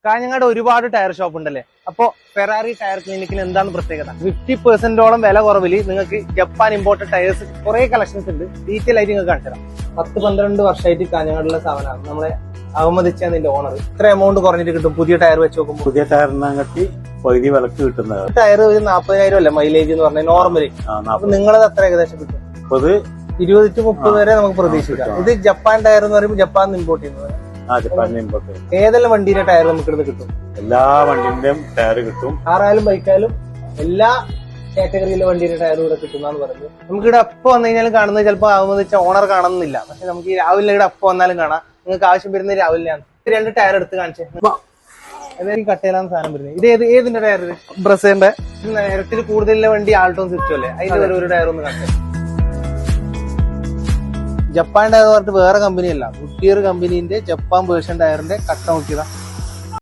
കാഞ്ഞങ്ങാട് ഒരുപാട് tyre shop ഉണ്ടല്ലേ. അപ്പോ ഫെറാറി ടയർ ക്ലിനിക്കിന് എന്താണ് പ്രത്യേകത? 50% വില കുറവിൽ നിങ്ങൾക്ക് ജപ്പാൻ ഇമ്പോർട്ടഡ് ടയേഴ്സ് കുറെ കളക്ഷൻസ് ഉണ്ട്. ഡീറ്റെയിൽ ആയിട്ട് നിങ്ങൾക്ക് കാണിച്ചു തരാം. 10-12 വർഷമായിട്ട് കാഞ്ഞങ്ങാടുള്ള സാധനമാണ് നമ്മളെ അവമതിച്ചതിന്റെ ഓണർ. ഇത്ര എമൗണ്ട് കുറഞ്ഞിട്ട് കിട്ടും പുതിയ ടയർ വെച്ച് നോക്കുമ്പോൾ. പുതിയ ടയറിനകത്തി പകുതി വിലക്ക് കിട്ടുന്നത്. ടയർ ഒരു 40,000 അല്ലേ മൈലേജ് എന്ന് പറഞ്ഞാൽ നോർമലി. അപ്പൊ നിങ്ങളത് എത്ര ഏകദേശം കിട്ടും? 20-30 വരെ നമുക്ക് പ്രതീക്ഷിക്കാം. ഇത് ജപ്പാൻ ടയർ എന്ന് പറയുമ്പോൾ ജപ്പാൻ ഇമ്പോർട്ട് ചെയ്യുന്നത്. ജപ്പാനിൽ ഇമ്പോർട്ട്. ഏതെല്ലാം വണ്ടിയുടെ ടയർ നമുക്ക് ഇവിടുന്ന് കിട്ടും? എല്ലാ വണ്ടിന്റെയും ടയർ കിട്ടും. കാറായാലും ബൈക്കായാലും എല്ലാ കാറ്റഗറിയിലെ വണ്ടിയുടെ ടയർ ഇവിടെ കിട്ടുന്നതാണ് പറയുന്നത്. നമുക്ക് ഇവിടെ എപ്പോ വന്നു കഴിഞ്ഞാലും കാണുന്നത് ചിലപ്പോൾ ആവുമെന്ന് ഓണർ കാണുന്നില്ല. പക്ഷെ നമുക്ക് ഈ രാവിലെ ഇവിടെ എപ്പോ വന്നാലും കാണാം. നിങ്ങൾക്ക് ആവശ്യം വരുന്നത് രാവിലെയാണ്. 2 ടയർ എടുത്ത് കാണിച്ചേ. അതായത് കട്ടയിലാണ് സാധനം വരുന്നത്. ഇത് ഏതിന്റെ ടയർ? ബ്രസേന്റെ. നേരത്തിൽ കൂടുതലുള്ള വണ്ടി ആൾട്ടോ സ്വിഫ്റ്റും അല്ലേ? അതിന്റെ ഒരു ടയർ ഒന്ന് കാണിച്ചേ. ജപ്പാൻ ടയർ പറഞ്ഞിട്ട് വേറെ കമ്പനിയല്ല, ഗുഡിയർ കമ്പനീന്റെ ജപ്പാൻ വേർഷൻ ടയറിന്റെ കട്ട നോക്കിയതാ.